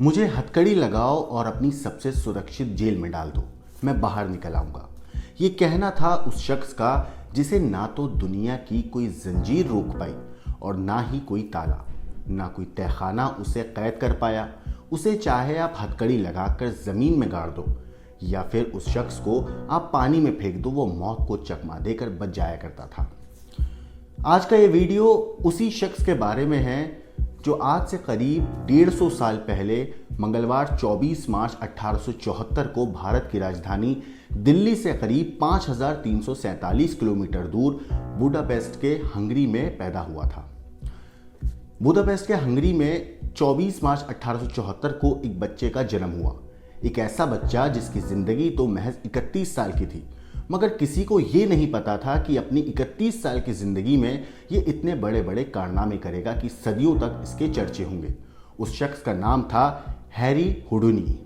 मुझे हथकड़ी लगाओ और अपनी सबसे सुरक्षित जेल में डाल दो, मैं बाहर निकल आऊंगा। ये कहना था उस शख्स का जिसे ना तो दुनिया की कोई जंजीर रोक पाई और ना ही कोई ताला, ना कोई तहखाना उसे कैद कर पाया। उसे चाहे आप हथकड़ी लगाकर जमीन में गाड़ दो या फिर उस शख्स को आप पानी में फेंक दो, वो मौत को चकमा देकर बच जाया करता था। आज का ये वीडियो उसी शख्स के बारे में है जो आज से करीब 150 साल पहले मंगलवार 24 मार्च 1874 को भारत की राजधानी दिल्ली से करीब 5347 किलोमीटर दूर बुडापेस्ट के हंगरी में पैदा हुआ था। बुडापेस्ट के हंगरी में 24 मार्च 1874 को एक बच्चे का जन्म हुआ। एक ऐसा बच्चा जिसकी जिंदगी तो महज 31 साल की थी, मगर किसी को ये नहीं पता था कि अपनी 31 साल की जिंदगी में ये इतने बड़े बड़े कारनामे करेगा कि सदियों तक इसके चर्चे होंगे। उस शख्स का नाम था हैरी हुडूनी।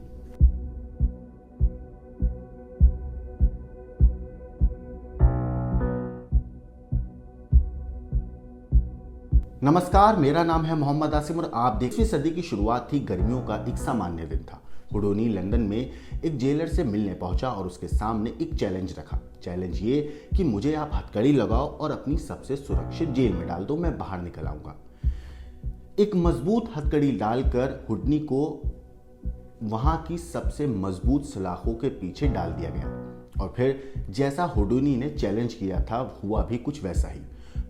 नमस्कार, मेरा नाम है मोहम्मद आसिम और आप 20वीं सदी की शुरुआत थी। गर्मियों का एक सामान्य दिन था। हुडूनी लंदन में एक जेलर से मिलने पहुंचा और उसके सामने एक चैलेंज रखा। चैलेंज ये कि मुझे आप हथकड़ी लगाओ और अपनी सबसे सुरक्षित जेल में डाल दो, मैं बाहर निकल आऊंगा। एक मजबूत हथकड़ी डालकर हुडनी को वहां की सबसे मजबूत सलाखों के पीछे डाल दिया गया और फिर जैसा हुडूनी ने चैलेंज किया था हुआ भी कुछ वैसा ही।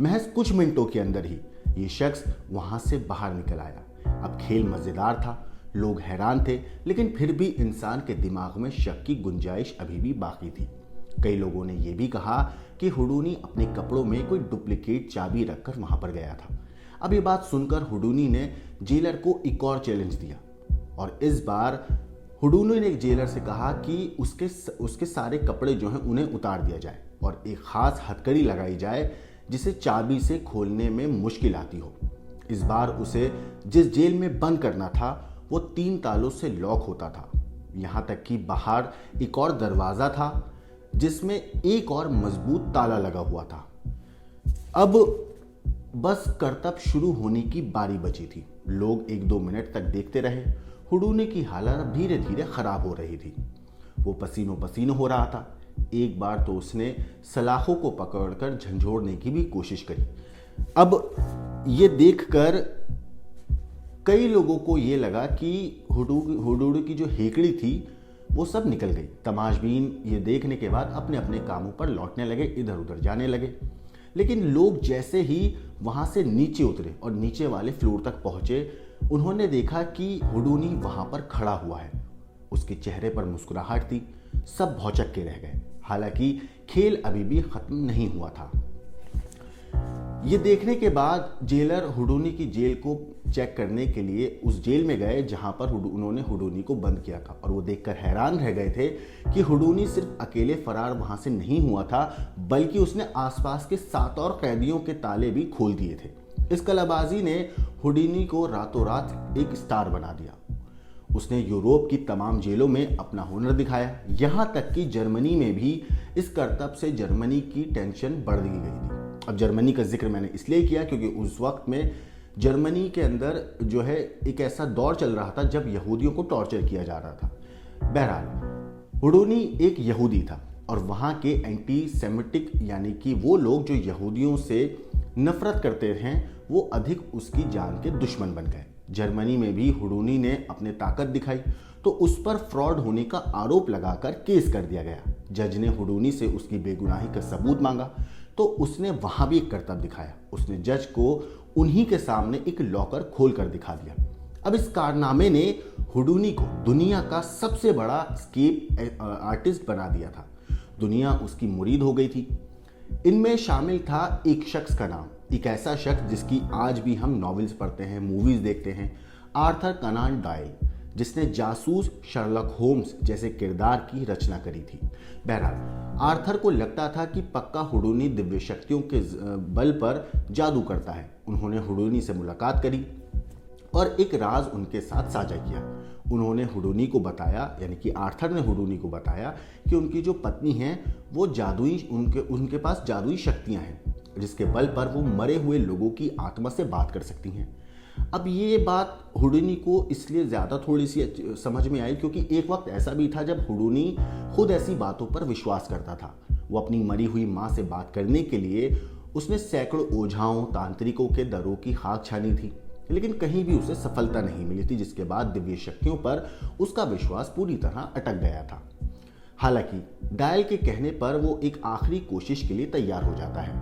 महज कुछ मिनटों के अंदर ही ये शख्स वहां से बाहर निकल आया। अब खेल मजेदार था, लोग हैरान थे, लेकिन फिर भी इंसान के दिमाग में शक की गुंजाइश अभी भी बाकी थी। कई लोगों ने यह भी कहा कि हुडूनी अपने कपड़ों में कोई डुप्लीकेट चाबी रखकर वहां पर गया था। अब ये बात सुनकर हुडूनी ने जेलर को एक और चैलेंज दिया और इस बार हुडूनी ने जेलर से कहा कि उसके सारे कपड़े जो हैं उन्हें उतार दिया जाए और एक खास हथकड़ी लगाई जाए जिसे चाबी से खोलने में मुश्किल आती हो। इस बार उसे जिस जेल में बंद करना था वो 3 तालों से लॉक होता था। यहां तक कि बाहर एक और दरवाजा था जिसमें एक और मजबूत ताला लगा हुआ था। अब बस करतब शुरू होने की बारी बची थी। लोग 1-2 मिनट तक देखते रहे। हुडूनी की हालत धीरे धीरे खराब हो रही थी। वो पसीनो पसीनो हो रहा था। एक बार तो उसने सलाखों को पकड़कर झंझोड़ने की भी कोशिश करी। अब ये देखकर कई लोगों को ये लगा कि हुडूनी की जो हेकड़ी थी वो सब निकल गई। तमाशबीन ये देखने के बाद अपने अपने कामों पर लौटने लगे, इधर उधर जाने लगे। लेकिन लोग जैसे ही वहां से नीचे उतरे और नीचे वाले फ्लोर तक पहुंचे, उन्होंने देखा कि हुडूनी वहां पर खड़ा हुआ है। उसके चेहरे पर मुस्कुराहट थी। सब भौचक्के के रह गए। हालांकि खेल अभी भी खत्म नहीं हुआ था। ये देखने के बाद जेलर हुडूनी की जेल को चेक करने के लिए उस जेल में गए जहां पर उन्होंने हुडूनी को बंद किया था और वो देखकर हैरान रह गए थे कि हुडूनी सिर्फ अकेले फरार वहां से नहीं हुआ था, बल्कि उसने आसपास के 7 और कैदियों के ताले भी खोल दिए थे। इस कलाबाजी ने हुडूनी को रातों रात एक स्टार बना दिया। उसने यूरोप की तमाम जेलों में अपना हुनर दिखाया। यहां तक कि जर्मनी में भी इस करतब से जर्मनी की टेंशन बढ़ दी गई थी। अब जर्मनी का जिक्र मैंने इसलिए किया क्योंकि उस वक्त में जर्मनी के अंदर जो है एक ऐसा दौर चल रहा था जब यहूदियों को टॉर्चर किया जा रहा था। बहरहाल हुडूनी एक यहूदी था और वहाँ के एंटी सेमिटिक यानी कि वो लोग जो यहूदियों से नफरत करते हैं वो अधिक उसकी जान के दुश्मन बन गए। जर्मनी में भी हुडूनी ने अपनी ताकत दिखाई तो उस पर फ्रॉड होने का आरोप लगाकर केस कर दिया गया। जज ने हुडूनी से उसकी बेगुनाही का सबूत मांगा तो उसने वहां भी एक करतब दिखाया। उसने जज को उन्हीं के सामने एक लॉकर खोल कर दिखा दिया। अब इस कारनामे ने हुडूनी को दुनिया का सबसे बड़ा स्केप आर्टिस्ट बना दिया था। दुनिया उसकी मुरीद हो गई थी। इनमें शामिल था एक शख्स का नाम, एक ऐसा शख्स जिसकी आज भी हम नॉवेल्स पढ़ते हैं, मूवीज देखते हैं, आर्थर कनान डॉयल, जिसने जासूस शर्लक होम्स जैसे किरदार की रचना करी थी। बहरहाल आर्थर को लगता था कि पक्का हुडूनी दिव्य शक्तियों के बल पर जादू करता है। उन्होंने हुडूनी से मुलाकात करी और एक राज उनके साथ साझा किया। उन्होंने हुडूनी को बताया, यानी कि आर्थर ने हुडूनी को बताया कि उनकी जो पत्नी है वो जादुई उनके पास जादुई शक्तियां हैं जिसके बल पर वो मरे हुए लोगों की आत्मा से बात कर सकती हैं। अब ये बात हुडूनी को इसलिए ज़्यादा थोड़ी सी समझ में आई क्योंकि एक वक्त ऐसा भी था जब हुडूनी खुद ऐसी बातों पर विश्वास करता था। वो अपनी मरी हुई माँ से बात करने के लिए उसने सैकड़ों ओझाओं तांत्रिकों के दरों की खाक छानी थी, लेकिन कहीं भी उसे सफलता नहीं मिली थी, जिसके बाद दिव्य शक्तियों पर उसका विश्वास पूरी तरह अटक गया था। हालांकि डायल के कहने पर वो एक आखिरी कोशिश के लिए तैयार हो जाता है।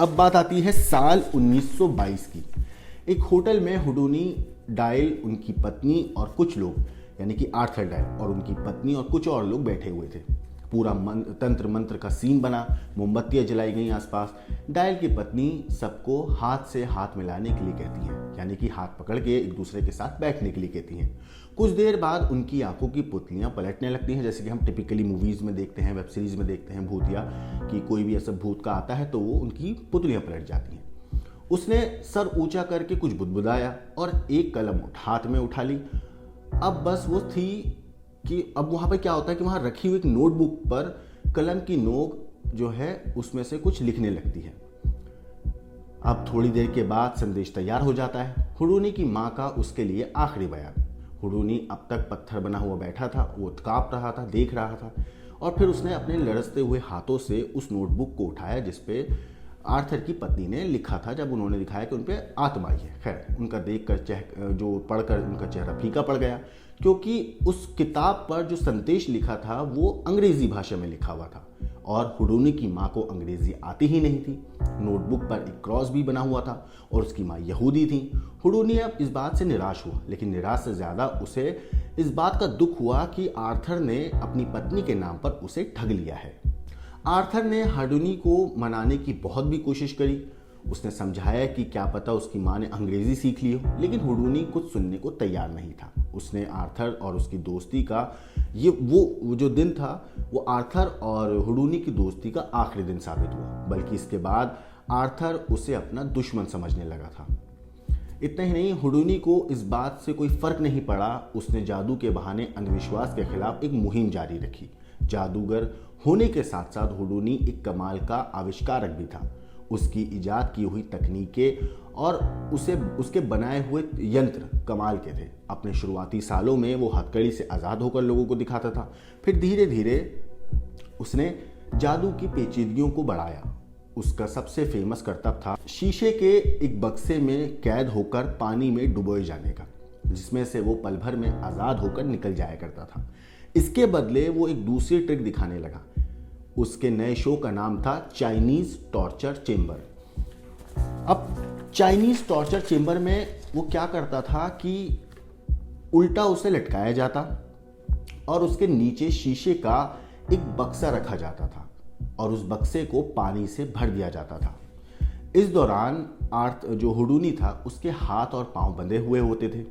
अब बात आती है साल 1922 की। एक होटल में हुडूनी, डायल, उनकी पत्नी और कुछ लोग, यानी कि आर्थर डायल और उनकी पत्नी और कुछ और लोग बैठे हुए थे। पूरा तंत्र मंत्र का सीन बना, मोमबत्तियां जलाई गई आसपास। डायल की पत्नी सबको हाथ से हाथ मिलाने के लिए कहती हैं, यानी कि हाथ पकड़ के एक दूसरे के साथ बैठने के लिए कहती हैं। कुछ देर बाद उनकी आंखों की पुतलियां पलटने लगती हैं, जैसे कि हम टिपिकली मूवीज़ में देखते हैं, वेब सीरीज़ में देखते हैं भूतिया, कि कोई भी ऐसा भूत का आता है तो वो उनकी पुतलियां पलट जाती हैं। उसने सर ऊंचा करके कुछ बुदबुदाया और एक कलम हाथ में उठा ली। अब बस वो थी कि अब वहाँ पे क्या होता है कि वहाँ रखी हुई एक नोटबुक पर कलम की नोक जो है उसमें से कुछ लिखने लगती है। अब थोड़ी देर के बाद संदेश तैयार हो जाता है, हुडूनी की माँ का उसके लिए आखिरी बयान। हुडूनी अब तक पत्थर बना हुआ बैठा था, वो काँप रहा था, देख रहा था, और फिर उसने अपने लड़सते हुए हाथों से उस नोटबुक को उठाया जिसपे आर्थर की पत्नी ने लिखा था, जब उन्होंने दिखाया कि उन पर आत्मा आई है। खैर, उनका देखकर जो पढ़कर उनका चेहरा फीका पड़ गया, क्योंकि उस किताब पर जो संदेश लिखा था वो अंग्रेजी भाषा में लिखा हुआ था और हुडूनी की माँ को अंग्रेजी आती ही नहीं थी। नोटबुक पर एक क्रॉस भी बना हुआ था और उसकी माँ यहूदी थी। हुडूनी अब इस बात से निराश हुआ, लेकिन निराश से ज़्यादा उसे इस बात का दुख हुआ कि आर्थर ने अपनी पत्नी के नाम पर उसे ठग लिया है। आर्थर ने हुडूनी को मनाने की बहुत भी कोशिश करी। उसने समझाया कि क्या पता उसकी माँ ने अंग्रेजी सीख ली हो, लेकिन हुडूनी कुछ सुनने को तैयार नहीं था। उसने आर्थर और उसकी दोस्ती का वो जो दिन था वो आर्थर और हुडूनी की दोस्ती का आखिरी दिन साबित हुआ, बल्कि इसके बाद आर्थर उसे अपना दुश्मन समझने लगा था। इतना ही नहीं, हुडूनी को इस बात से कोई फर्क नहीं पड़ा। उसने जादू के बहाने अंधविश्वास के खिलाफ एक मुहिम जारी रखी। जादूगर होने के साथ साथ हुडूनी एक कमाल का आविष्कारक भी था। उसकी इजाद की हुई तकनीकें और उसके बनाए हुए यंत्र कमाल के थे। अपने शुरुआती सालों में वो हथकड़ी से आज़ाद होकर लोगों को दिखाता था। फिर धीरे धीरे उसने जादू की पेचीदगियों को बढ़ाया। उसका सबसे फेमस करतब था शीशे के एक बक्से में कैद होकर पानी में डुबोए जाने का, जिसमें से वो पल भर में आज़ाद होकर निकल जाया करता था। इसके बदले वो एक दूसरी ट्रिक दिखाने लगा। उसके नए शो का नाम था चाइनीज टॉर्चर चेंबर। अब चाइनीज टॉर्चर चेंबर में वो क्या करता था कि उल्टा उसे लटकाया जाता और उसके नीचे शीशे का एक बक्सा रखा जाता था और उस बक्से को पानी से भर दिया जाता था। इस दौरान जो हुडूनी था उसके हाथ और पांव बंधे हुए होते थे।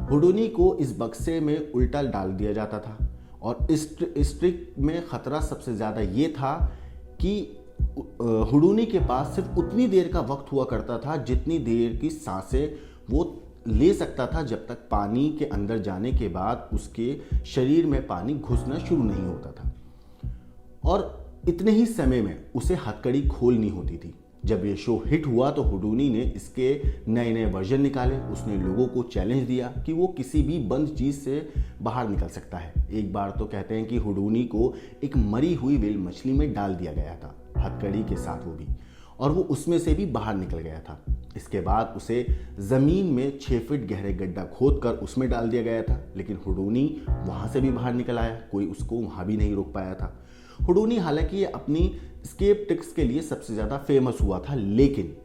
हुडूनी को इस बक्से में उल्टा डाल दिया जाता था और इस ट्रिक में ख़तरा सबसे ज़्यादा ये था कि हुडूनी के पास सिर्फ उतनी देर का वक्त हुआ करता था जितनी देर की सांसें वो ले सकता था, जब तक पानी के अंदर जाने के बाद उसके शरीर में पानी घुसना शुरू नहीं होता था। और इतने ही समय में उसे हथकड़ी खोलनी होती थी। जब ये शो हिट हुआ तो हुडूनी ने इसके नए नए वर्जन निकाले। उसने लोगों को चैलेंज दिया कि वो किसी भी बंद चीज़ से बाहर निकल सकता है। एक बार तो कहते हैं कि हुडूनी को एक मरी हुई व्हेल मछली में डाल दिया गया था, हथकड़ी के साथ वो भी, और वो उसमें से भी बाहर निकल गया था। इसके बाद उसे ज़मीन में 6 फीट गहरे गड्ढा खोद कर उसमें डाल दिया गया था, लेकिन हुडूनी वहाँ से भी बाहर निकल आया। कोई उसको वहाँ भी नहीं रोक पाया था। हुडूनी हालांकि अपनी स्केप ट्रिक्स के लिए सबसे ज़्यादा फेमस हुआ था, लेकिन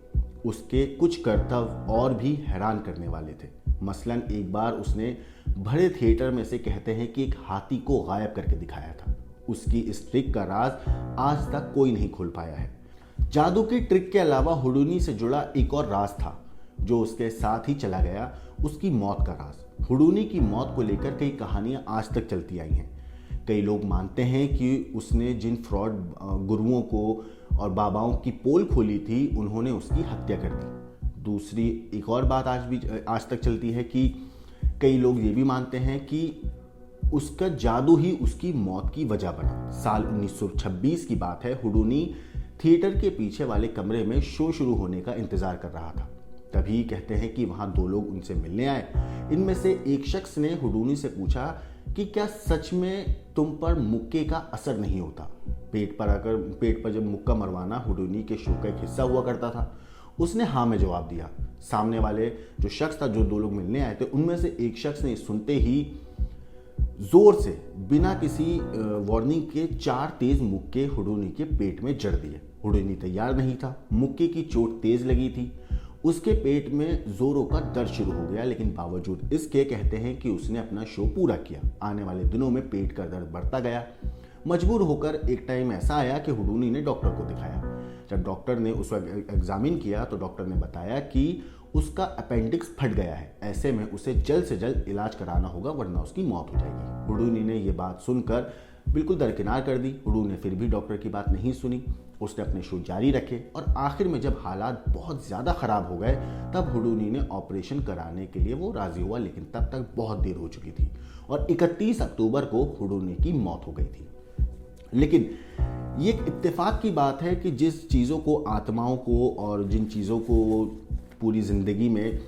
उसके कुछ करतब और भी हैरान करने वाले थे। मसलन एक बार उसने भरे थिएटर में से कहते हैं कि एक हाथी को गायब करके दिखाया था। उसकी इस ट्रिक का राज आज तक कोई नहीं खोल पाया है। जादू की ट्रिक के अलावा हुडूनी से जुड़ा एक और राज था जो उसके साथ ही चला गया, उसकी मौत का राज। हुडूनी की मौत को लेकर कई कहानियां आज तक चलती आई हैं। कई लोग मानते हैं कि उसने जिन फ्रॉड गुरुओं को और बाबाओं की पोल खोली थी उन्होंने उसकी हत्या कर दी। दूसरी एक और बात आज तक चलती है कि कई लोग ये भी मानते हैं कि उसका जादू ही उसकी मौत की वजह बना। साल 1926 की बात है। हुडूनी थिएटर के पीछे वाले कमरे में शो शुरू होने का इंतज़ार कर रहा था। तभी कहते हैं कि वहां दो लोग उनसे मिलने आए। इनमें से एक शख्स ने हुडूनी से पूछा कि क्या सच में तुम पर मुक्के का असर नहीं होता। पेट पर जब मुक्का मरवाना हुडूनी के शो का एक हिस्सा हुआ करता था। उसने हाँ में जवाब दिया। सामने वाले जो शख्स था, जो दो लोग मिलने आए थे, उनमें से एक शख्स ने सुनते ही जोर से बिना किसी वार्निंग के 4 तेज मुक्के हुडूनी के पेट में जड़ दिए। हुडूनी तैयार नहीं था। मुक्के की चोट तेज लगी थी। उसके पेट में जोरों का दर्द शुरू हो गया, लेकिन बावजूद इसके कहते हैं कि उसने अपना शो पूरा किया। आने वाले दिनों में पेट का दर्द बढ़ता गया। मजबूर होकर एक टाइम ऐसा आया कि हुडूनी ने डॉक्टर को दिखाया। जब डॉक्टर ने उसको एग्जामिन किया तो डॉक्टर ने बताया कि उसका अपेंडिक्स फट गया है। ऐसे में उसे जल्द से जल्द इलाज कराना होगा, वरना उसकी मौत हो जाएगी। हुडूनी ने ये बात सुनकर बिल्कुल दरकिनार कर दी। हुडूनी ने फिर भी डॉक्टर की बात नहीं सुनी। उसने अपने शो जारी रखे और आखिर में जब हालात बहुत ज़्यादा ख़राब हो गए तब हुडूनी ने ऑपरेशन कराने के लिए वो राज़ी हुआ, लेकिन तब तक बहुत देर हो चुकी थी और 31 अक्टूबर को हुडूनी की मौत हो गई थी। लेकिन ये एक इत्तेफाक की बात है कि जिस चीज़ों को, आत्माओं को और जिन चीज़ों को पूरी ज़िंदगी में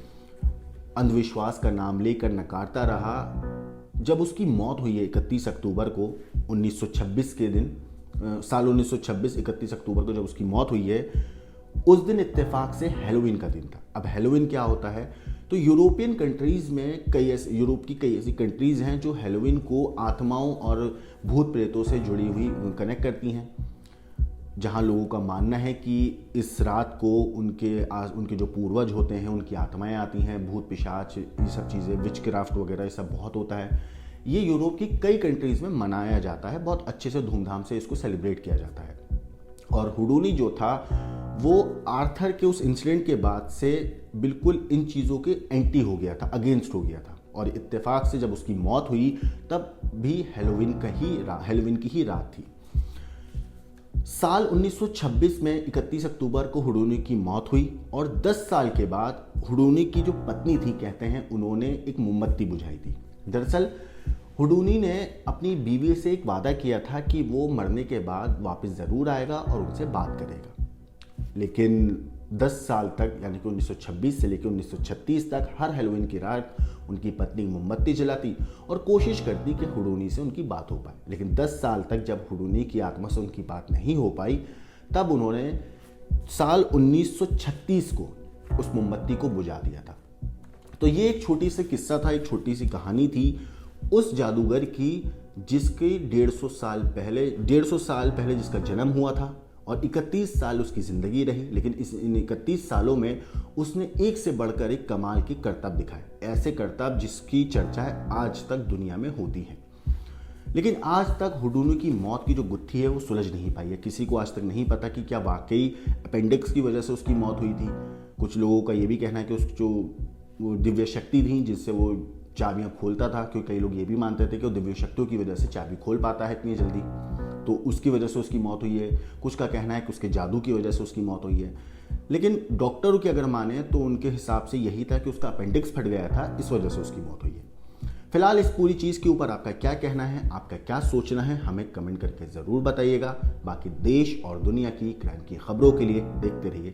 अंधविश्वास का नाम लेकर नकारता रहा, जब उसकी मौत हुई है 31 अक्टूबर को 1926 के दिन, साल 1926 31 अक्टूबर को जब उसकी मौत हुई है, उस दिन इत्तेफाक से हैलोवीन का दिन था। अब हैलोवीन क्या होता है? तो यूरोपियन कंट्रीज़ में यूरोप की कई ऐसी कंट्रीज़ हैं जो हैलोवीन को आत्माओं और भूत प्रेतों से जुड़ी हुई कनेक्ट करती हैं, जहां लोगों का मानना है कि इस रात को उनके जो पूर्वज होते हैं उनकी आत्माएं आती हैं, भूत पिशाच, ये सब चीज़ें, विचक्राफ्ट वगैरह, ये सब बहुत होता है। ये यूरोप की कई कंट्रीज़ में मनाया जाता है, बहुत अच्छे से धूमधाम से इसको सेलिब्रेट किया जाता है। और हुडूनी जो था वो आर्थर के उस इंसिडेंट के बाद से बिल्कुल इन चीज़ों के एंटी हो गया था, अगेंस्ट हो गया था। और इत्तेफाक से जब उसकी मौत हुई तब भी हैलोवीन की ही रात थी। साल 1926 में 31 अक्टूबर को हुडूनी की मौत हुई और 10 साल के बाद हुडूनी की जो पत्नी थी, कहते हैं उन्होंने एक मोमबत्ती बुझाई थी। दरअसल हुडूनी ने अपनी बीवी से एक वादा किया था कि वो मरने के बाद वापस ज़रूर आएगा और उनसे बात करेगा। लेकिन 10 साल तक, यानी कि 1926 से लेकर 1936 तक हर हैलोवीन की रात उनकी पत्नी मोमबत्ती जलाती और कोशिश करती कि हुडूनी से उनकी बात हो पाए। लेकिन 10 साल तक जब हुडूनी की आत्मा से उनकी बात नहीं हो पाई, तब उन्होंने साल 1936 को उस मोमबत्ती को बुझा दिया था। तो ये एक छोटी सी किस्सा था, एक छोटी सी कहानी थी उस जादूगर की जिसके 150 साल पहले जिसका जन्म हुआ था और 31 साल उसकी ज़िंदगी रही। लेकिन इन 31 सालों में उसने एक से बढ़कर एक कमाल की करतब दिखाए, ऐसे करतब जिसकी चर्चा आज तक दुनिया में होती है। लेकिन आज तक हुडूनी की मौत की जो गुत्थी है वो सुलझ नहीं पाई है। किसी को आज तक नहीं पता कि क्या वाकई अपेंडिक्स की वजह से उसकी मौत हुई थी। कुछ लोगों का ये भी कहना है कि उसकी जो दिव्य शक्ति थी जिससे वो चाबियां खोलता था, क्योंकि कई लोग ये भी मानते थे कि वो दिव्य शक्तियों की वजह से चाबी खोल पाता है इतनी जल्दी, तो उसकी वजह से उसकी मौत हुई है। कुछ का कहना है कि उसके जादू की वजह से उसकी मौत हुई है। लेकिन डॉक्टरों की अगर माने तो उनके हिसाब से यही था कि उसका अपेंडिक्स फट गया था, इस वजह से उसकी मौत हुई है। फिलहाल इस पूरी चीज़ के ऊपर आपका क्या कहना है, आपका क्या सोचना है, हमें कमेंट करके ज़रूर बताइएगा। बाकी देश और दुनिया की क्राइम की खबरों के लिए देखते रहिए।